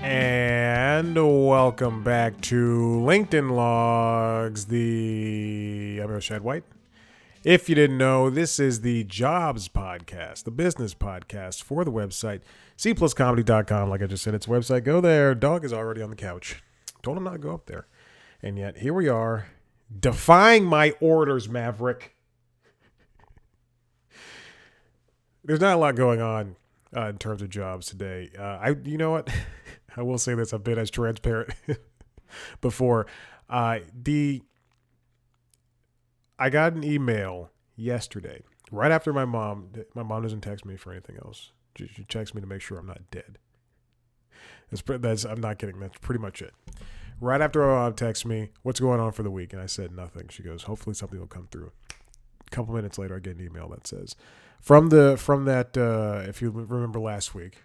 And welcome back to LinkedIn Logs, I'm your Shad White. If you didn't know, this is the jobs podcast, the business podcast for the website, cpluscomedy.com. Like I just said, it's a website. Go there. Dog is already on the couch. Told him not to go up there. And yet, here we are, defying my orders, Maverick. There's not a lot going on in terms of jobs today. You know what? I will say this. I've been as transparent before. I got an email yesterday, right after my mom doesn't text me for anything else. She texts me to make sure I'm not dead. I'm not kidding. That's pretty much it. Right after my mom texts me, what's going on for the week? And I said nothing. She goes, hopefully something will come through. A couple minutes later, I get an email that says, from that, if you remember last week,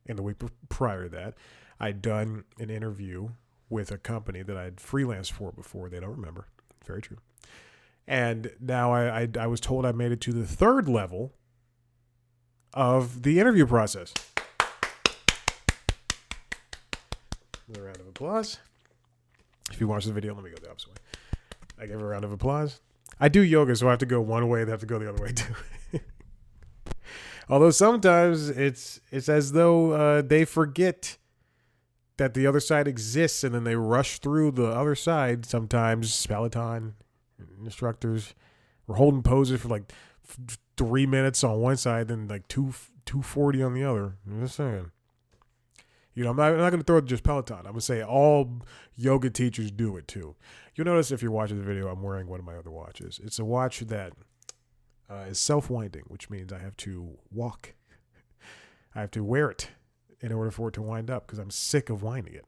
and the week prior to that, I'd done an interview with a company that I'd freelanced for before. They don't remember. Very true. And now I was told I made it to the third level of the interview process. Another round of applause. If you watch the video, let me go the opposite way. I give a round of applause. I do yoga, so I have to go one way and I have to go the other way too. Although sometimes it's as though they forget that the other side exists and then they rush through the other side. Sometimes Peloton instructors were holding poses for like 3 minutes on one side and like 240 on the other. I'm just saying. You know, I'm not going to throw it just Peloton. I'm going to say all yoga teachers do it too. You'll notice if you're watching the video, I'm wearing one of my other watches. It's a watch that is self-winding, which means I have to walk. I have to wear it in order for it to wind up because I'm sick of winding it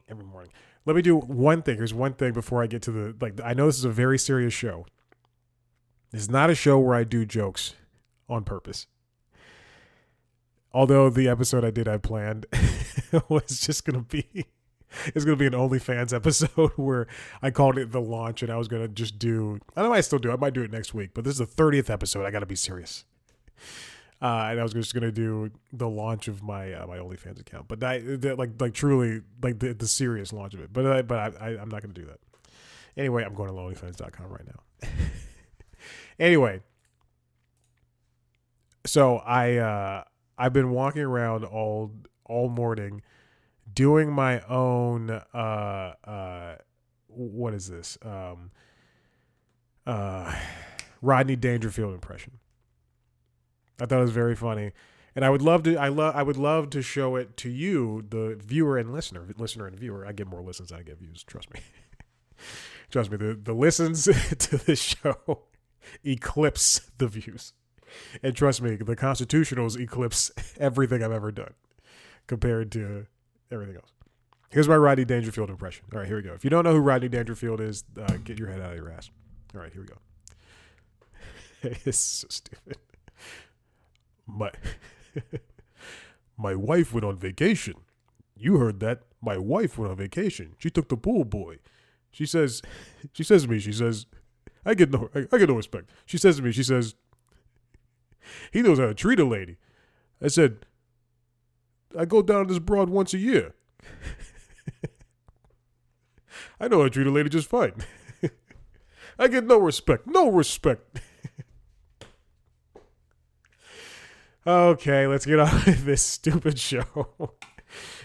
every morning. Let me do one thing. Here's one thing before I get to I know this is a very serious show. This is not a show where I do jokes on purpose. Although the episode I planned was just going to be... It's going to be an OnlyFans episode where I called it the launch and I was going to just do... I don't know, I still do. I might do it next week, but this is the 30th episode. I got to be serious. And I was just going to do the launch of my my OnlyFans account. But truly, the serious launch of it. But I'm not going to do that. Anyway, I'm going to OnlyFans.com right now. Anyway. So I've been walking around all morning doing my own what is this? Rodney Dangerfield impression. I thought it was very funny. And I would love to show it to you, the viewer and listener and viewer. I get more listens than I get views, trust me. Trust me, the listens to this show eclipse the views. And trust me, the Constitutionals eclipse everything I've ever done compared to everything else. Here's my Rodney Dangerfield impression. All right, here we go. If you don't know who Rodney Dangerfield is, get your head out of your ass. All right, here we go. It's so stupid. My wife went on vacation. You heard that. My wife went on vacation. She took the pool boy. She says to me, I get no respect. She says to me, he knows how to treat a lady. I said, I go down to this broad once a year. I know how to treat a lady just fine. I get no respect. No respect. Okay, let's get on with this stupid show.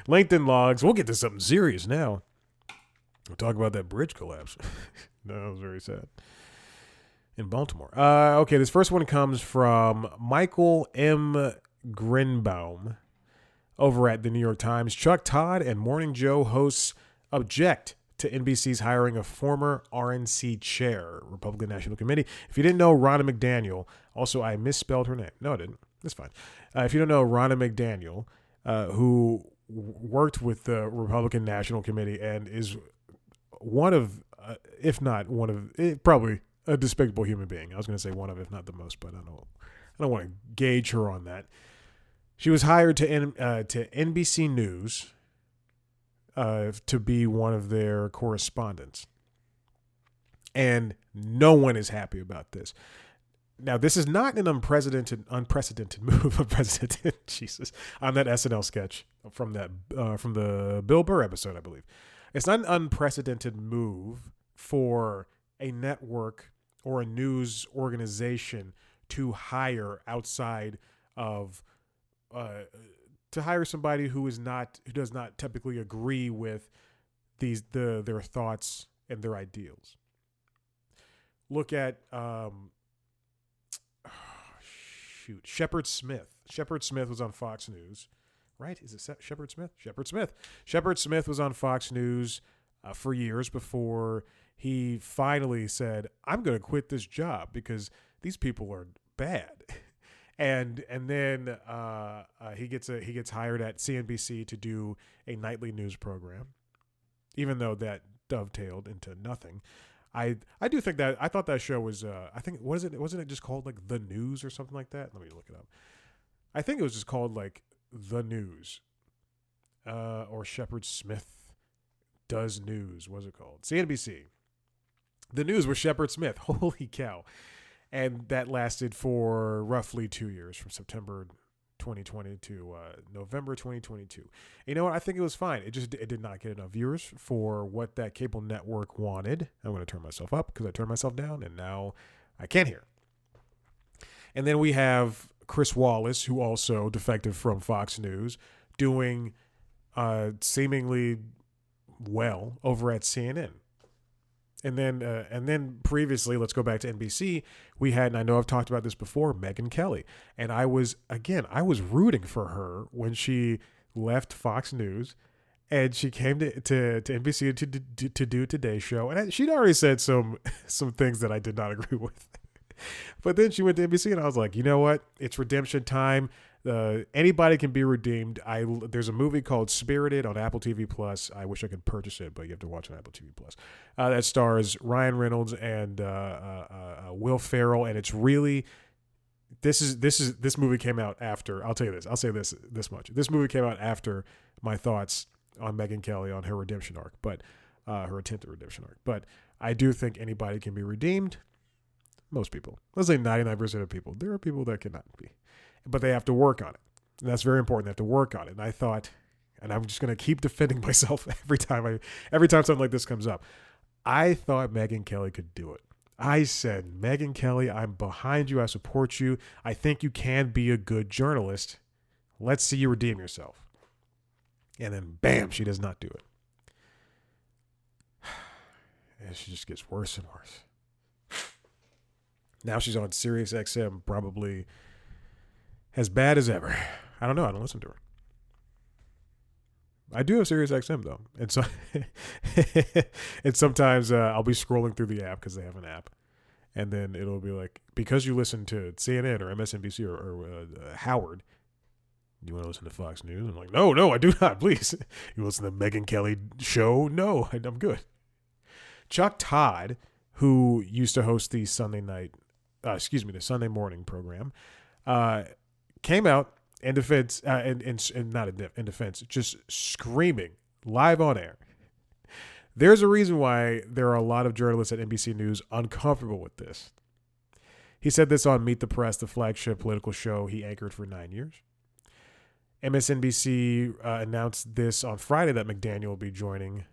LinkedIn Logs. We'll get to something serious now. We'll talk about that bridge collapse. No, that was very sad. In Baltimore. Okay, this first one comes from Michael M. Grinbaum over at the New York Times. Chuck Todd and Morning Joe hosts object to NBC's hiring of former RNC chair, Republican National Committee. If you didn't know, Ronna McDaniel, also I misspelled her name. No, I didn't. That's fine. If you don't know, Ronna McDaniel, who worked with the Republican National Committee and is one of, if not one of, probably a despicable human being. I was going to say one of, if not the most, but I don't want to gauge her on that. She was hired to NBC News to be one of their correspondents. And no one is happy about this. Now, this is not an unprecedented move of President Jesus on that SNL sketch from the Bill Burr episode, I believe. It's not an unprecedented move for a network or a news organization to hire outside of to hire somebody who does not typically agree with their thoughts and their ideals. Look at Shepard Smith. Shepard Smith was on Fox News, right? Is it Shepard Smith? Shepard Smith. Shepard Smith was on Fox News for years before he finally said, "I'm going to quit this job because these people are bad." And then he gets hired at CNBC to do a nightly news program, even though that dovetailed into nothing. I do think that I thought that show was I think wasn't it just called like The News or something like that? Let me look it up. I think it was just called like The News, or Shepard Smith Does News. What was it called? CNBC. The News with Shepard Smith. Holy cow! And that lasted for roughly 2 years, from September 2020 to November 2022. You know what? I think it was fine. It did not get enough viewers for what that cable network wanted. I'm going to turn myself up because I turned myself down, and now I can't hear. And then we have Chris Wallace, who also defected from Fox News, doing seemingly well over at CNN. And then previously, let's go back to NBC. We had, and I know I've talked about this before, Megyn Kelly. And I was rooting for her when she left Fox News and she came to NBC to do Today's Show. And she'd already said some things that I did not agree with. But then she went to NBC and I was like, you know what? It's redemption time. Anybody can be redeemed. There's a movie called Spirited on Apple TV Plus. I wish I could purchase it, but you have to watch it on Apple TV Plus. That stars Ryan Reynolds and Will Ferrell, and it's really this movie came out after. I'll tell you this. I'll say this much. This movie came out after my thoughts on Megyn Kelly on her redemption arc, but her attempted redemption arc. But I do think anybody can be redeemed. Most people, let's say 99% of people. There are people that cannot be. But they have to work on it. And that's very important. They have to work on it. And I thought, and I'm just going to keep defending myself every time something like this comes up. I thought Megyn Kelly could do it. I said, Megyn Kelly, I'm behind you. I support you. I think you can be a good journalist. Let's see you redeem yourself. And then, bam, she does not do it. And she just gets worse and worse. Now she's on Sirius XM, probably as bad as ever. I don't know. I don't listen to her. I do have Sirius XM though, and so and sometimes I'll be scrolling through the app because they have an app, and then it'll be like, because you listen to CNN or MSNBC or Howard, you want to listen to Fox News? I'm like, no, I do not. Please, you listen to the Megyn Kelly show? No, I'm good. Chuck Todd, who used to host the Sunday morning program, came out in defense, not in defense, just screaming live on air. There's a reason why there are a lot of journalists at NBC News uncomfortable with this. He said this on Meet the Press, the flagship political show he anchored for 9 years. MSNBC announced this on Friday that McDaniel will be joining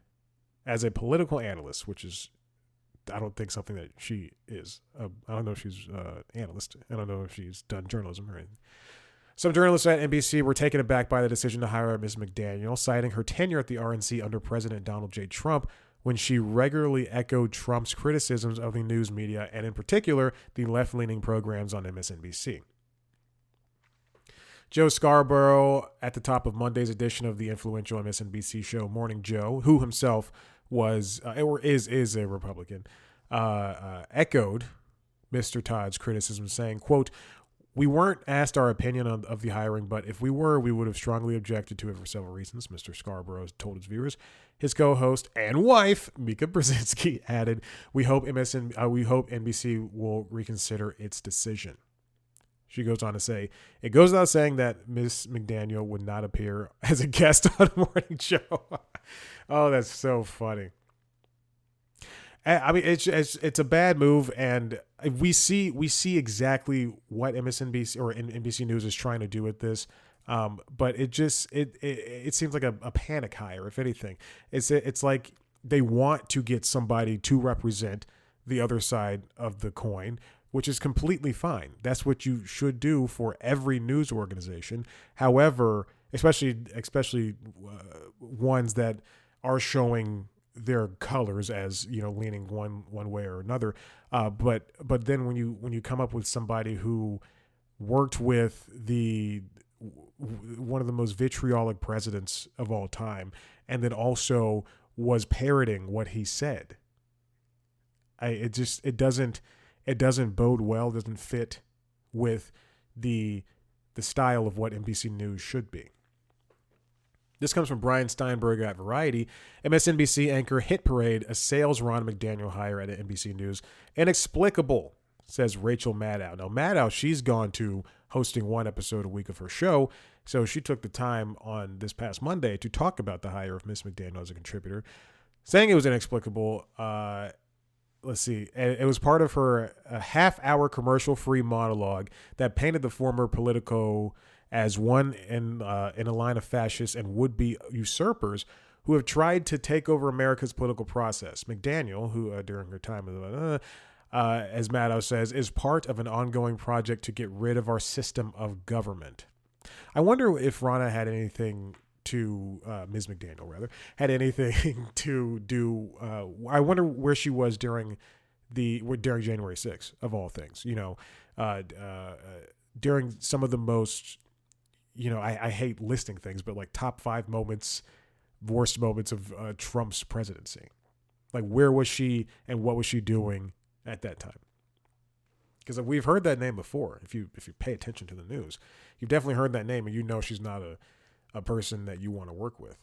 as a political analyst, which is, I don't think, something that she is. I don't know if she's an analyst. I don't know if she's done journalism or anything. Some journalists at NBC were taken aback by the decision to hire Ms. McDaniel, citing her tenure at the RNC under President Donald J. Trump, when she regularly echoed Trump's criticisms of the news media and, in particular, the left-leaning programs on MSNBC. Joe Scarborough, at the top of Monday's edition of the influential MSNBC show Morning Joe, who himself was or is a Republican, echoed Mr. Todd's criticism, saying, quote, "We weren't asked our opinion of the hiring, but if we were, we would have strongly objected to it for several reasons," Mr. Scarborough told his viewers. His co-host and wife, Mika Brzezinski, added, we hope NBC will reconsider its decision." She goes on to say, "It goes without saying that Ms. McDaniel would not appear as a guest on a morning show." Oh, that's so funny. I mean, it's a bad move, and we see exactly what MSNBC or NBC News is trying to do with this. But it seems like a panic hire, if anything. It's like they want to get somebody to represent the other side of the coin, which is completely fine. That's what you should do for every news organization. However, especially ones that are showing their colors as leaning one way or another. But then when you come up with somebody who worked with the one of the most vitriolic presidents of all time, and then also was parroting what he said, it doesn't bode well. Doesn't fit with the style of what NBC News should be. This comes from Brian Steinberg at Variety. MSNBC anchor Hit Parade assails Ronna McDaniel hire at NBC News. Inexplicable, says Rachel Maddow. Now, Maddow, she's gone to hosting one episode a week of her show, so she took the time on this past Monday to talk about the hire of Miss McDaniel as a contributor, saying it was inexplicable. Let's see. It was part of her half-hour commercial-free monologue that painted the former Politico as one in a line of fascists and would-be usurpers who have tried to take over America's political process. McDaniel, who during her time, as Maddow says, is part of an ongoing project to get rid of our system of government. I wonder if Ronna had anything to Ms. McDaniel had anything to do. I wonder where she was during January 6th of all things. During some of the most, I hate listing things, but like top 5 worst moments of Trump's presidency. Like, where was she and what was she doing at that time? Because we've heard that name before. If you pay attention to the news, you've definitely heard that name, and she's not a person that you want to work with.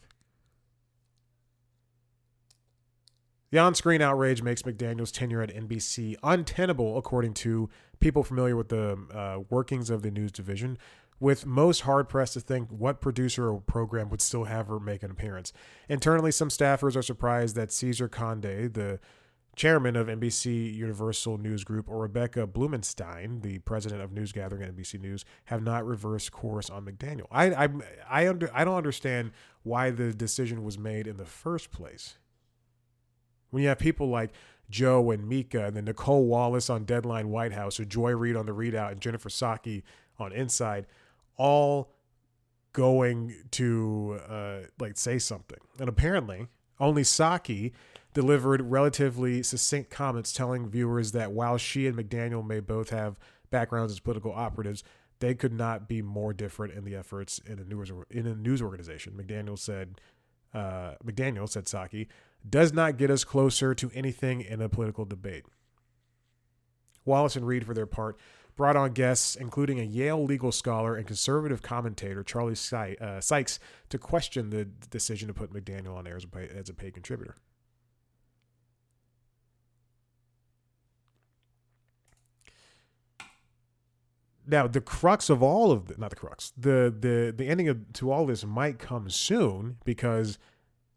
The on-screen outrage makes McDaniel's tenure at NBC untenable, according to people familiar with the workings of the news division, with most hard-pressed to think what producer or program would still have her make an appearance. Internally, some staffers are surprised that Cesar Conde, the chairman of NBC Universal News Group, or Rebecca Blumenstein, the president of news gathering at NBC News, have not reversed course on McDaniel. I don't understand why the decision was made in the first place. When you have people like Joe and Mika, and then Nicole Wallace on Deadline White House, or Joy Reid on The Readout, and Jennifer Psaki on Inside, all going to say something. And apparently, only Psaki delivered relatively succinct comments telling viewers that while she and McDaniel may both have backgrounds as political operatives, they could not be more different in the efforts in a news organization. McDaniel said Psaki, does not get us closer to anything in a political debate. Wallace and Reid, for their part, brought on guests, including a Yale legal scholar and conservative commentator, Charlie Sykes, to question the decision to put McDaniel on air as a paid contributor. Now, the crux of all of the ending to all this might come soon, because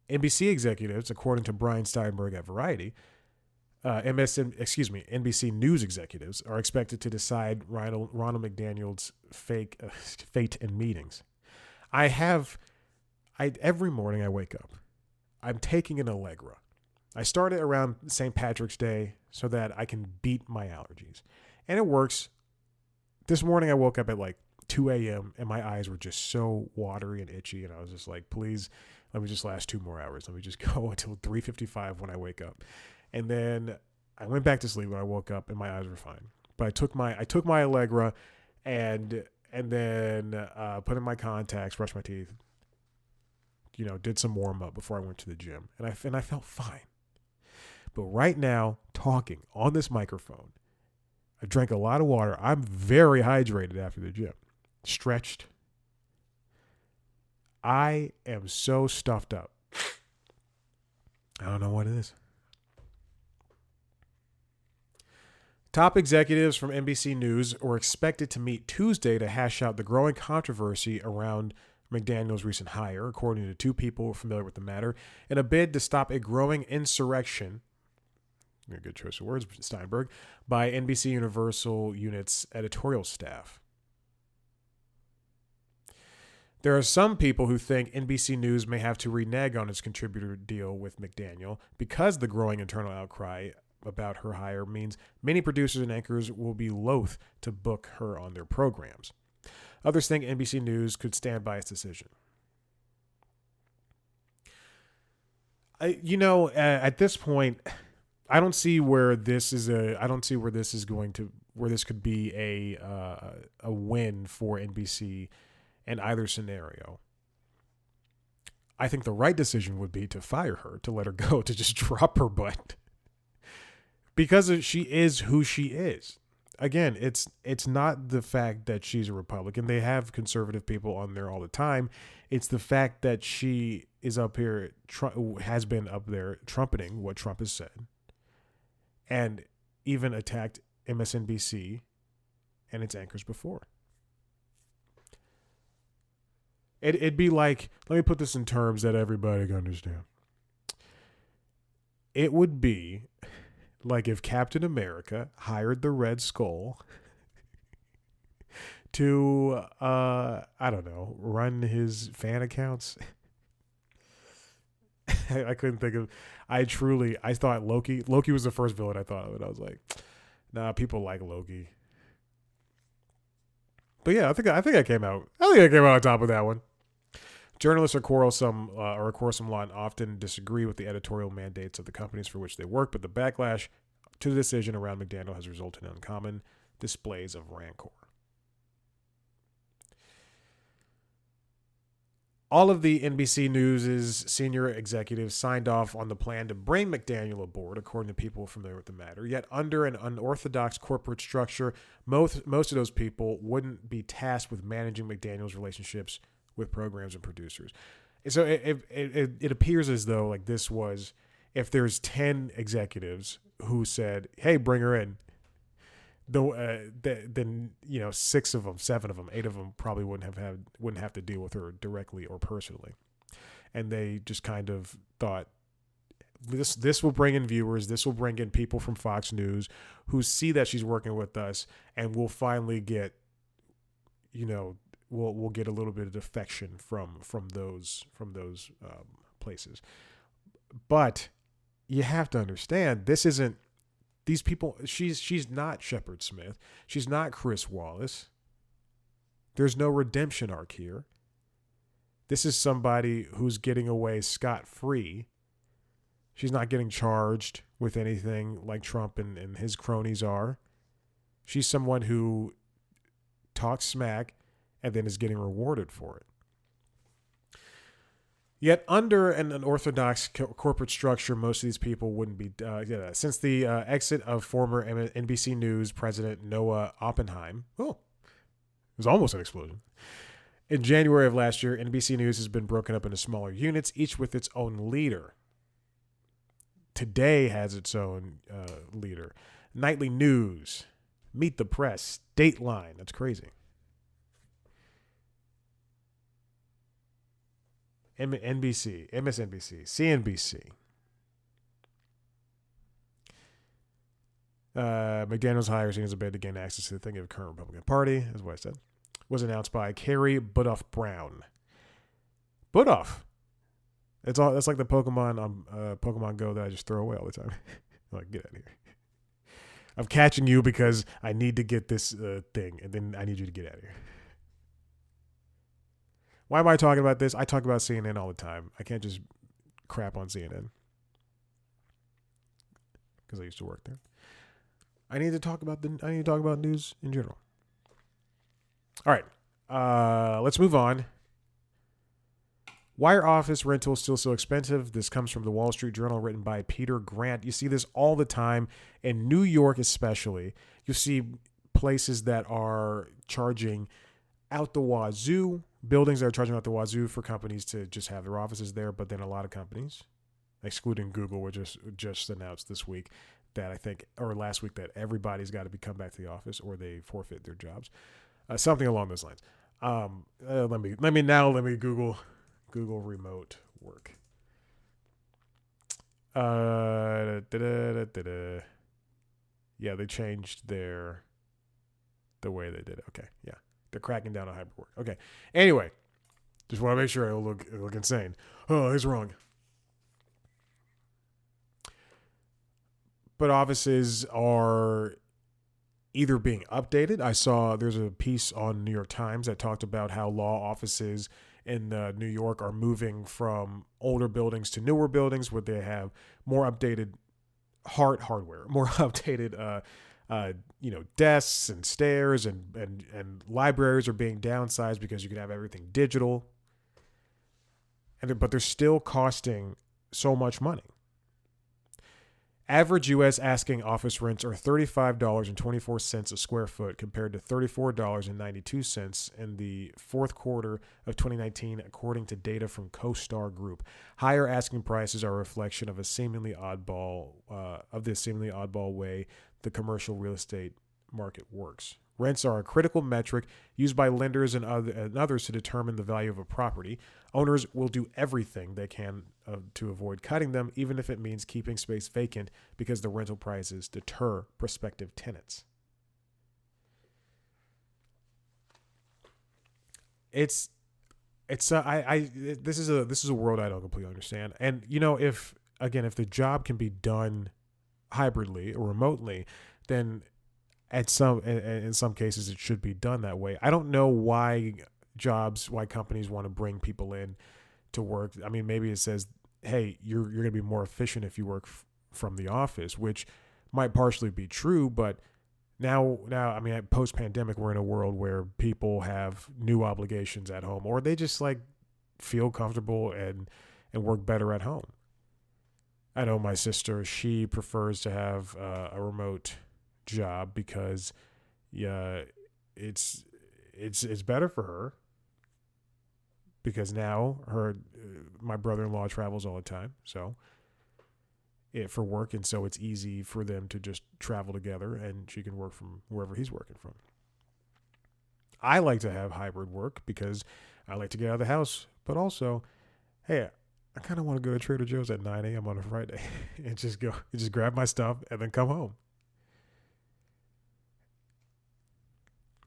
NBC executives, according to Brian Steinberg at Variety, NBC News executives are expected to decide Ronna McDaniel's fate in meetings. Every morning I wake up, I'm taking an Allegra. I start it around St. Patrick's Day so that I can beat my allergies. And it works. This morning I woke up at like 2 a.m. and my eyes were just so watery and itchy. And I was just like, please, let me just last 2 more hours. Let me just go until 3:55 when I wake up. And then I went back to sleep when I woke up and my eyes were fine. But I took my Allegra and then put in my contacts, brushed my teeth, did some warm up before I went to the gym. And I felt fine. But right now, talking on this microphone, I drank a lot of water. I'm very hydrated after the gym. Stretched. I am so stuffed up. I don't know what it is. Top executives from NBC News are expected to meet Tuesday to hash out the growing controversy around McDaniel's recent hire, according to 2 people familiar with the matter, in a bid to stop a growing insurrection a good choice of words, Steinberg, by NBC Universal Unit's editorial staff. There are some people who think NBC News may have to renege on its contributor deal with McDaniel because the growing internal outcry about her hire means many producers and anchors will be loath to book her on their programs. Others think NBC News could stand by its decision. At this point, I don't see where this is where this could be a win for NBC in either scenario. I think the right decision would be to fire her, to let her go, to just drop her butt. Because she is who she is. Again, it's not the fact that she's a Republican. They have conservative people on there all the time. It's the fact that she is up here, has been up there trumpeting what Trump has said, and even attacked MSNBC and its anchors before. It'd be like, let me put this in terms that everybody can understand. It would be like if Captain America hired the Red Skull to, I don't know, run his fan accounts. I couldn't think of, I thought Loki was the first villain I thought of, and I was like, nah, people like Loki. But yeah, I think I came out on top of that one. Journalists are quarrelsome lot and often disagree with the editorial mandates of the companies for which they work, but the backlash to the decision around McDaniel has resulted in uncommon displays of rancor. All of the NBC News' senior executives signed off on the plan to bring McDaniel aboard, according to people familiar with the matter. Yet under an unorthodox corporate structure, most of those people wouldn't be tasked with managing McDaniel's relationships with programs and producers. So it appears as though like this was, if there's 10 executives who said, hey, bring her in, then 6 of them, 7 of them, 8 of them probably wouldn't have to deal with her directly or personally. And they just kind of thought, this will bring in viewers, this will bring in people from Fox News who see that she's working with us, and we'll finally get, we'll get a little bit of defection from those places. But you have to understand, this isn't these people. She's not Shepard Smith. She's not Chris Wallace. There's no redemption arc here. This is somebody who's getting away scot-free. She's not getting charged with anything like Trump and his cronies are. She's someone who talks smack and then is getting rewarded for it. Yet under an orthodox corporate structure, most of these people wouldn't be. Since the exit of former NBC News president Noah Oppenheim, it was almost an explosion. In January of last year, NBC News has been broken up into smaller units, each with its own leader. Today has its own leader. Nightly News, Meet the Press, Dateline. That's crazy. NBC, MSNBC, CNBC. McDaniel's hire, seen as a bid to gain access to the thing of the current Republican Party, as what I said, was announced by Carrie Budoff Brown. Budoff. That's like the Pokemon on Pokemon Go that I just throw away all the time. Like, get out of here. I'm catching you because I need to get this thing, and then I need you to get out of here. Why am I talking about this? I talk about CNN all the time. I can't just crap on CNN because I used to work there. I need to talk about news in general. All right, let's move on. Why are office rentals still so expensive? This comes from the Wall Street Journal, written by Peter Grant. You see this all the time in New York, especially. You see places that are charging out the wazoo, buildings that are charging out the wazoo for companies to just have their offices there. But then a lot of companies, excluding Google, which just announced this week that last week that everybody's got to come back to the office or they forfeit their jobs. Something along those lines. Let me Google remote work. Yeah, they changed the way they did it. Okay, yeah, they're cracking down on hybrid work. Okay, anyway, just want to make sure I look insane. Oh, he's wrong. But offices are either being updated. I saw there's a piece on New York Times that talked about how law offices in New York are moving from older buildings to newer buildings where they have more updated hardware, more updated desks and stairs and libraries are being downsized because you can have everything digital. But they're still costing so much money. Average U.S. asking office rents are $35.24 a square foot compared to $34.92 in the fourth quarter of 2019, according to data from CoStar Group. Higher asking prices are a reflection of the seemingly oddball way the commercial real estate market works. Rents are a critical metric used by lenders and others to determine the value of a property. Owners will do everything they can to avoid cutting them, even if it means keeping space vacant because the rental prices deter prospective tenants. This is a world I don't completely understand. And if the job can be done hybridly or remotely, then in some cases it should be done that way. I don't know why companies want to bring people in to work. I mean, maybe it says, hey, you're going to be more efficient if you work from the office, which might partially be true. But now, I mean, post pandemic, we're in a world where people have new obligations at home, or they just feel comfortable and work better at home. I know my sister, she prefers to have a remote job because it's better for her, because now my brother-in-law travels all the time, so for work, and so it's easy for them to just travel together and she can work from wherever he's working from. I like to have hybrid work because I like to get out of the house, but also, hey, I kind of want to go to Trader Joe's at 9 a.m. on a Friday and just grab my stuff and then come home.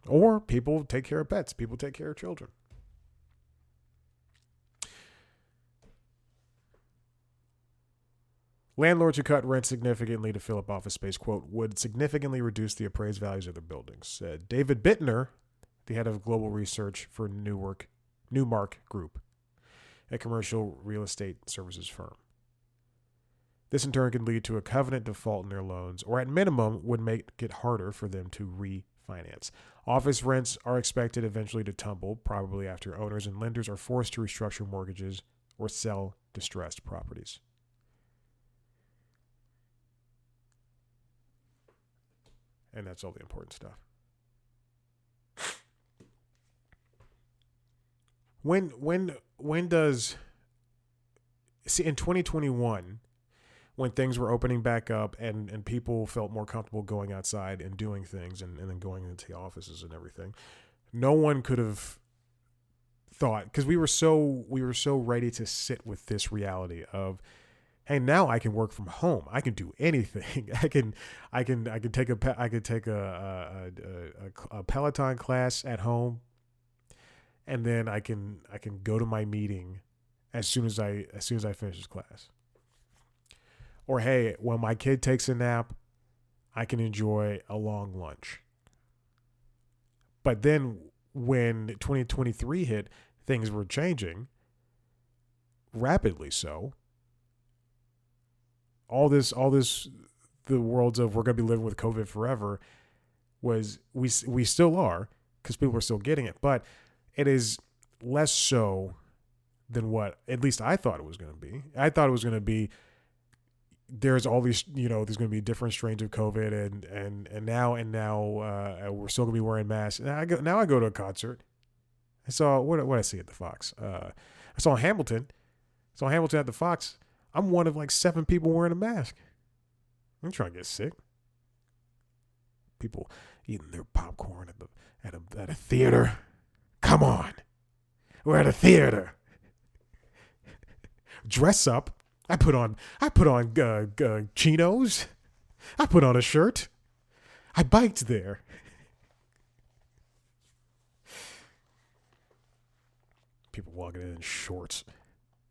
Or people take care of pets. People take care of children. Landlords who cut rent significantly to fill up office space, quote, would significantly reduce the appraised values of their buildings, said David Bittner, the head of global research for Newmark Group, a commercial real estate services firm. This in turn can lead to a covenant default in their loans, or at minimum would make it harder for them to refinance. Office rents are expected eventually to tumble, probably after owners and lenders are forced to restructure mortgages or sell distressed properties. And that's all the important stuff. When does in 2021, when things were opening back up and people felt more comfortable going outside and doing things and then going into the offices and everything, no one could have thought, because we were so ready to sit with this reality of, hey, now I can work from home. I can do anything. I can take a Peloton class at home, and then I can go to my meeting as soon as I finish this class. Or hey, when my kid takes a nap, I can enjoy a long lunch. But then when 2023 hit, things were changing rapidly. So all this, the worlds of we're going to be living with COVID forever was we still are, because people are still getting it, but it is less so than what at least I thought it was going to be. I thought it was going to be, there's all these, there's going to be different strains of COVID, and now we're still going to be wearing masks. Now I go to a concert. I saw what I see at the Fox. I saw Hamilton. At the Fox. I'm one of 7 people wearing a mask. I'm trying to get sick. People eating their popcorn at a theater. Come on, we're at a theater. Dress up. I put on chinos. I put on a shirt. I biked there. People walking in shorts.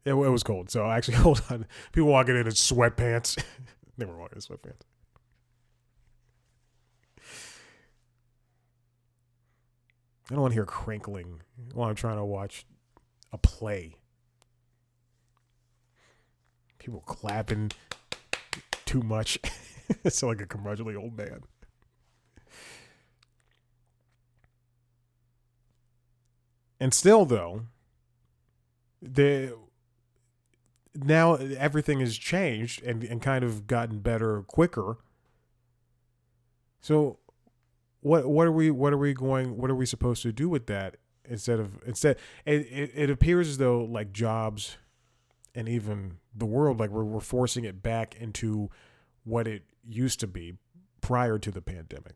It was cold, so actually, hold on. People walking in sweatpants. They were walking in sweatpants. I don't want to hear crinkling while I'm trying to watch a play. People clapping too much. It's like a curmudgeonly old man. And still, though, now everything has changed and kind of gotten better quicker. So what are we supposed to do with that instead it appears as though like jobs and even the world, like we're forcing it back into what it used to be prior to the pandemic.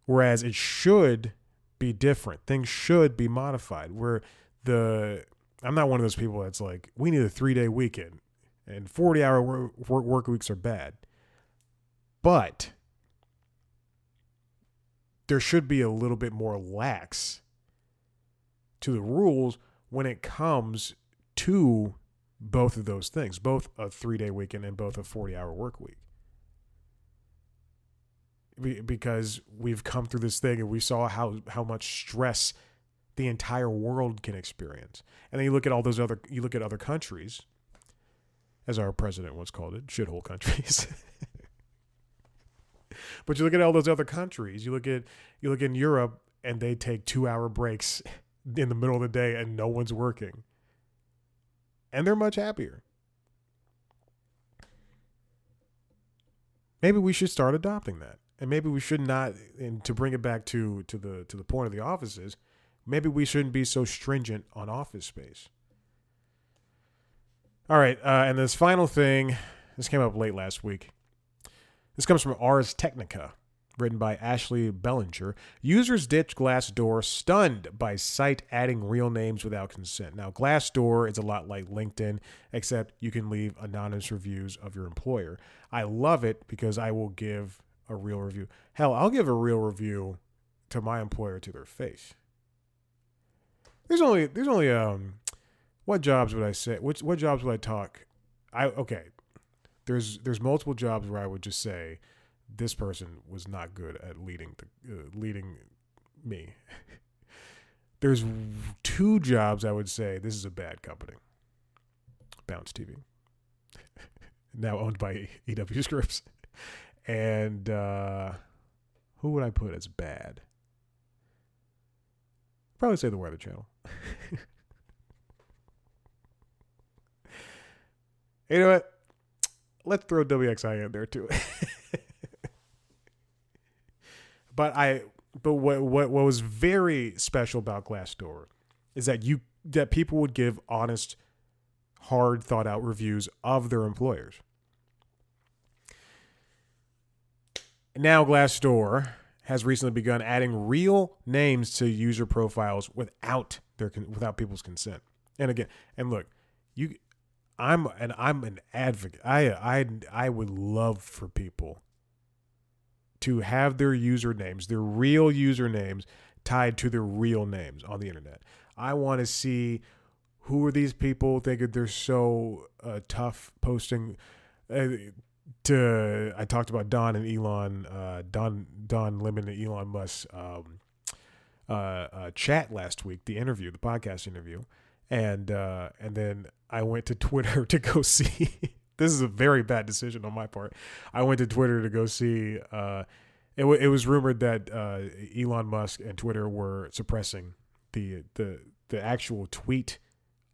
Whereas it should be different. Things should be modified. I'm not one of those people that's like, we need a 3-day weekend and 40-hour work weeks are bad. But there should be a little bit more lax to the rules when it comes to both of those things, both a 3-day weekend and both a 40-hour work week. Because we've come through this thing and we saw how much stress the entire world can experience. And then you look at other countries, as our president once called it, shithole countries. But you look at all those other countries, you look in Europe and they take 2-hour breaks in the middle of the day and no one's working. And they're much happier. Maybe we should start adopting that. And maybe we should not, and to bring it back to the point of the offices, maybe we shouldn't be so stringent on office space. All right, and this final thing, this came up late last week. This comes from Ars Technica, written by Ashley Bellinger. Users ditch Glassdoor, stunned by site adding real names without consent. Now, Glassdoor is a lot like LinkedIn, except you can leave anonymous reviews of your employer. I love it because I will give a real review. Hell, I'll give a real review to my employer to their face. There's only what jobs would I say? What jobs would I talk? There's multiple jobs where I would just say this person was not good at leading me. There's 2 jobs I would say this is a bad company. Bounce TV, now owned by EW Scripts. And who would I put as bad? Probably say the Weather Channel. You know what? Let's throw WXI in there too. But what was very special about Glassdoor is that people would give honest, hard thought out reviews of their employers. Now Glassdoor has recently begun adding real names to user profiles without people's consent. And again, and look, I'm an advocate. I would love for people to have their usernames, their real usernames, tied to their real names on the internet. I want to see who are these people. They're so tough posting. I talked about Don and Elon, Don Lemon and Elon Musk chat last week, the podcast interview, and then I went to Twitter to go see. This is a very bad decision on my part. I went to Twitter to go see. It was rumored that Elon Musk and Twitter were suppressing the actual tweet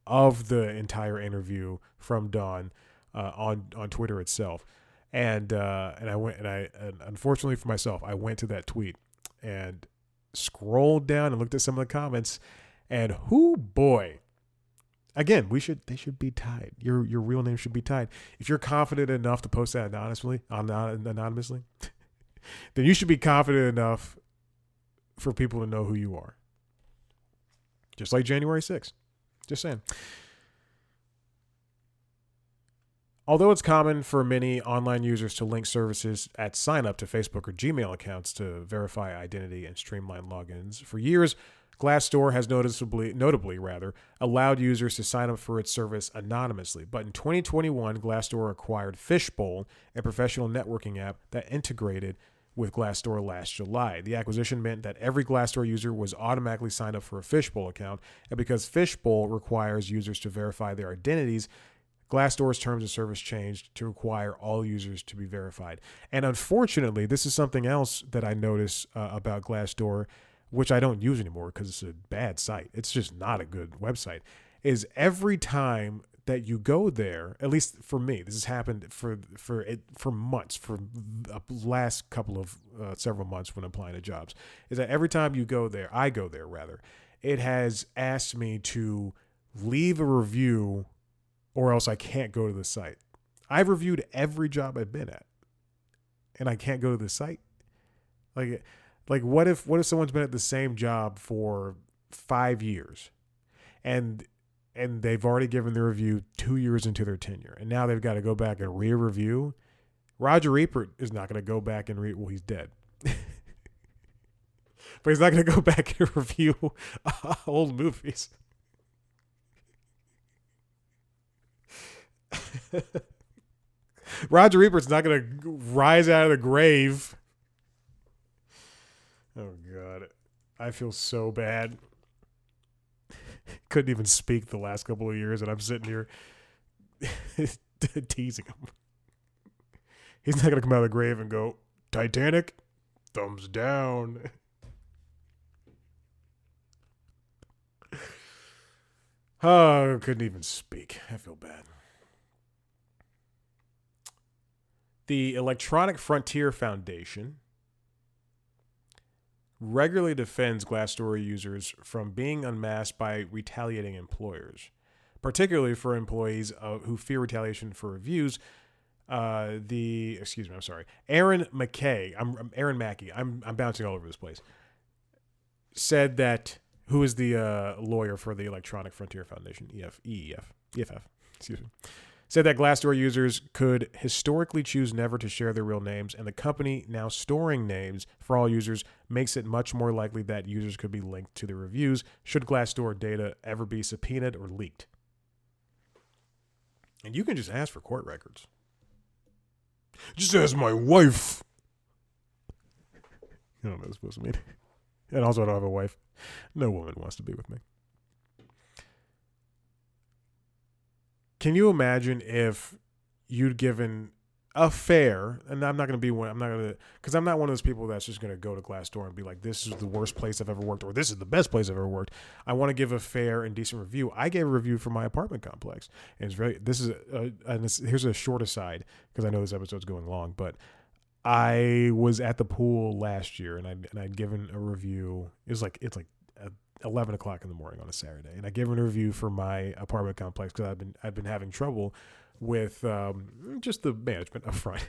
of the entire interview from Don on Twitter itself. And I went and unfortunately for myself, I went to that tweet and scrolled down and looked at some of the comments, and boy, again, they should be tied. Your real name should be tied. If you're confident enough to post that anonymously, then you should be confident enough for people to know who you are. Just like January 6th. Just saying. Although it's common for many online users to link services at sign up to Facebook or Gmail accounts to verify identity and streamline logins, for years, Glassdoor has notably allowed users to sign up for its service anonymously. But in 2021, Glassdoor acquired Fishbowl, a professional networking app that integrated with Glassdoor last July. The acquisition meant that every Glassdoor user was automatically signed up for a Fishbowl account, and because Fishbowl requires users to verify their identities, Glassdoor's terms of service changed to require all users to be verified. And unfortunately, this is something else that I notice about Glassdoor, which I don't use anymore because it's a bad site. It's just not a good website. Is every time that you go there, at least for me, this has happened for months, for the last couple of several months when applying to jobs, is that every time I go there rather, it has asked me to leave a review or else I can't go to the site. I've reviewed every job I've been at, and I can't go to the site. Like what if someone's been at the same job for 5 years, and they've already given the review 2 years into their tenure, and now they've got to go back and re-review? Roger Ebert is not going to go back and well, he's dead. But he's not going to go back and review old movies. Roger Ebert's not going to rise out of the grave. Oh, God. I feel so bad. Couldn't even speak the last couple of years, and I'm sitting here teasing him. He's not going to come out of the grave and go, Titanic, thumbs down. Oh, couldn't even speak. I feel bad. The Electronic Frontier Foundation regularly defends Glassdoor users from being unmasked by retaliating employers, particularly for employees who fear retaliation for reviews. Aaron Mackey, Aaron Mackey, I'm bouncing all over this place, said that, who is the lawyer for the Electronic Frontier Foundation, EFF, excuse me, said that Glassdoor users could historically choose never to share their real names, and the company now storing names for all users makes it much more likely that users could be linked to the reviews should Glassdoor data ever be subpoenaed or leaked. And you can just ask for court records. Just ask my wife. I don't know what that's supposed to mean. And also, I don't have a wife. No woman wants to be with me. Can you imagine if you'd given a fair, and I'm not going to be one, because I'm not one of those people that's just going to go to Glassdoor and be like, this is the worst place I've ever worked, or this is the best place I've ever worked. I want to give a fair and decent review. I gave a review for my apartment complex. And here's a short aside, because I know this episode's going long, but I was at the pool last year, and I'd given a review. It's like 11 o'clock in the morning on a Saturday, and I gave a review for my apartment complex because I've been having trouble with just the management up front.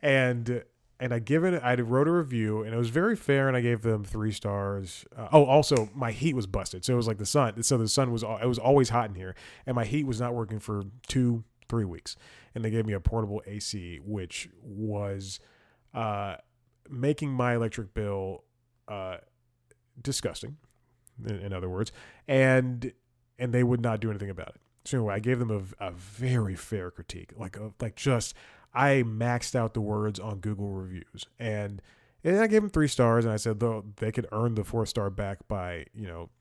and I wrote a review, and it was very fair, and I gave them 3 stars. Also my heat was busted, so it was like the sun. So the sun was always hot in here, and my heat was not working for 2-3 weeks, and they gave me a portable AC, which was making my electric bill disgusting, in other words, and they would not do anything about it. So anyway, I gave them a very fair critique, I maxed out the words on Google reviews, and I gave them 3 stars, and I said though they could earn the 4th star back by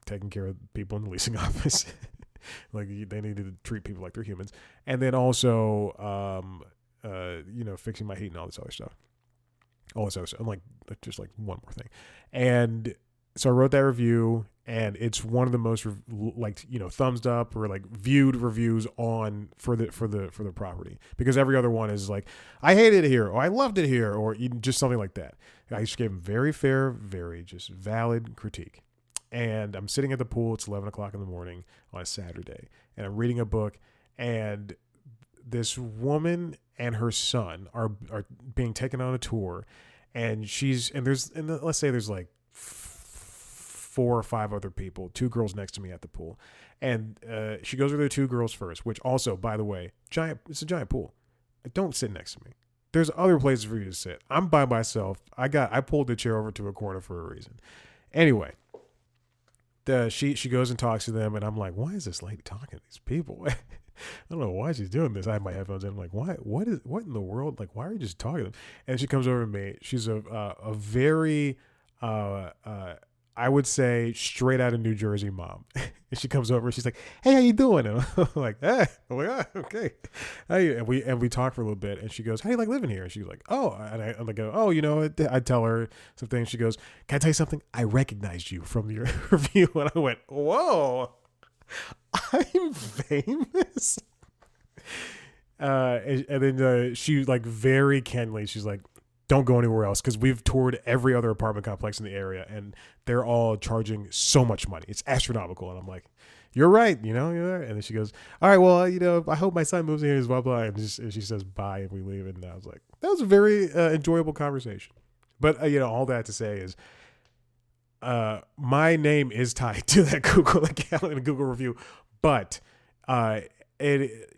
taking care of people in the leasing office. Like they need to treat people like they're humans, and then also fixing my heat and all this other stuff. I'm like just like one more thing, and so I wrote that review, and it's one of the most thumbs up or like viewed reviews on for the property, because every other one is like, I hated it here, or I loved it here, or even just something like that. I just gave them very fair, very just valid critique. And I'm sitting at the pool. It's 11 o'clock in the morning on a Saturday, and I'm reading a book, and this woman and her son are being taken on a tour, and let's say there's like 4 or 5 other people, 2 girls next to me at the pool. And she goes with the 2 girls first, which also, by the way, it's a giant pool. Don't sit next to me. There's other places for you to sit. I'm by myself. I pulled the chair over to a corner for a reason. Anyway, she goes and talks to them, and I'm like, why is this lady talking to these people? I don't know why she's doing this. I have my headphones in. I'm like, why? What in the world? Like, why are you just talking to them? And she comes over to me. She's a very, I would say, straight out of New Jersey mom. And she comes over. She's like, "Hey, how you doing?" And I'm like, "Hey." I'm like, "Ah, okay." And we talk for a little bit. And she goes, "How do you like living here?" And she's like, "Oh." And I'm like, "Oh, you know." I tell her some things. She goes, "Can I tell you something? I recognized you from your review." And I went, "Whoa, I'm famous." And then she, like, very candidly, she's like, "Don't go anywhere else," because we've toured every other apartment complex in the area, and they're all charging so much money. It's astronomical. And I'm like, "You're right, you know." And then she goes, "All right, well, you know, I hope my son moves in here," blah blah. And she says bye, and we leave. And I was like, that was a very enjoyable conversation. But you know, all that to say is, my name is tied to that Google account and a Google review, but it's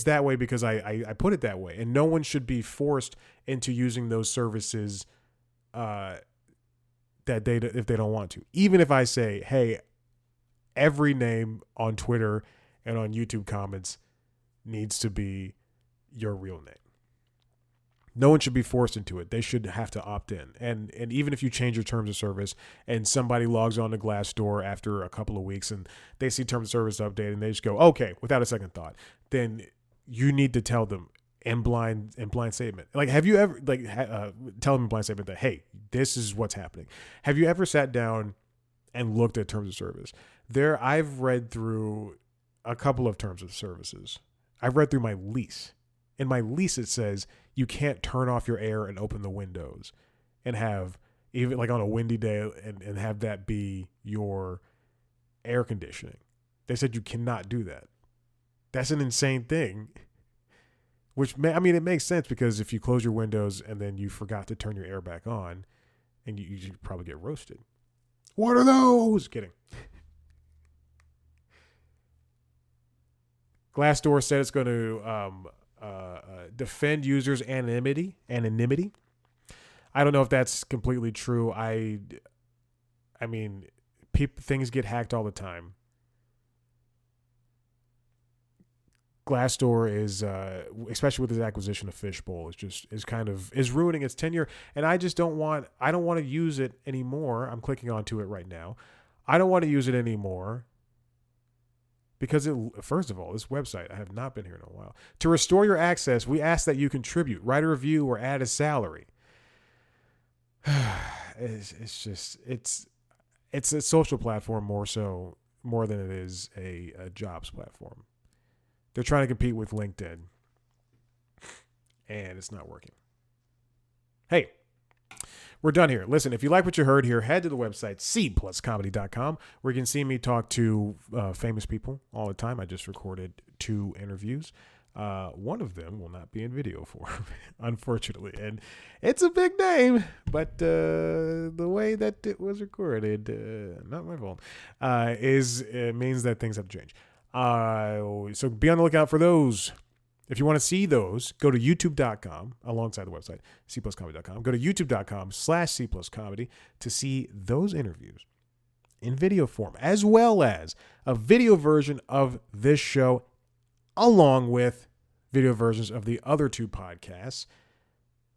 that way because I put it that way, and no one should be forced into using those services if they don't want to. Even if I say, hey, every name on Twitter and on YouTube comments needs to be your real name. No one should be forced into it. They should have to opt in. And even if you change your terms of service and somebody logs on to Glassdoor after a couple of weeks and they see terms of service update and they just go, okay, without a second thought, then you need to tell them in blind statement. Like, have you ever tell them in blind statement that, hey, this is what's happening. Have you ever sat down and looked at terms of service? I've read through a couple of terms of services. I've read through my lease. In my lease, it says you can't turn off your air and open the windows and have, even like on a windy day, and have that be your air conditioning. They said you cannot do that. That's an insane thing. It makes sense, because if you close your windows and then you forgot to turn your air back on, and you probably get roasted. What are those? Kidding. Glassdoor said it's going to defend users' anonymity. I don't know if that's completely true. I mean, things get hacked all the time. Glassdoor is, especially with his acquisition of Fishbowl, is ruining its tenure, and I don't want to use it anymore. I'm clicking onto it right now. I don't want to use it anymore. Because first of all, this website, I have not been here in a while. To restore your access, we ask that you contribute, write a review, or add a salary. It's a social platform more than it is a jobs platform. They're trying to compete with LinkedIn, and it's not working. Hey, we're done here. Listen, if you like what you heard here, head to the website, c+comedy.com, where you can see me talk to famous people all the time. I just recorded 2 interviews. One of them will not be in video form, unfortunately. And it's a big name, but the way that it was recorded, not my fault, it means that things have changed. So be on the lookout for those. If you want to see those, go to youtube.com alongside the website, cpluscomedy.com. Go to youtube.com/cpluscomedy to see those interviews in video form, as well as a video version of this show, along with video versions of the other 2 podcasts,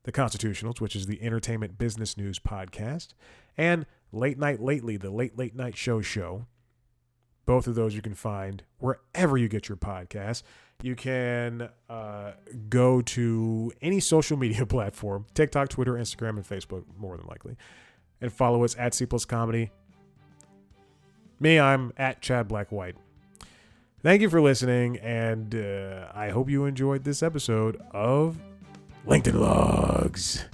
The Constitutionals, which is the entertainment business news podcast, and Late Night Lately, the late night show. Both of those you can find wherever you get your podcasts. You can go to any social media platform, TikTok, Twitter, Instagram, and Facebook, more than likely, and follow us at C+Comedy. Me, I'm at Chad Black White. Thank you for listening, and I hope you enjoyed this episode of LinkedIn Logs.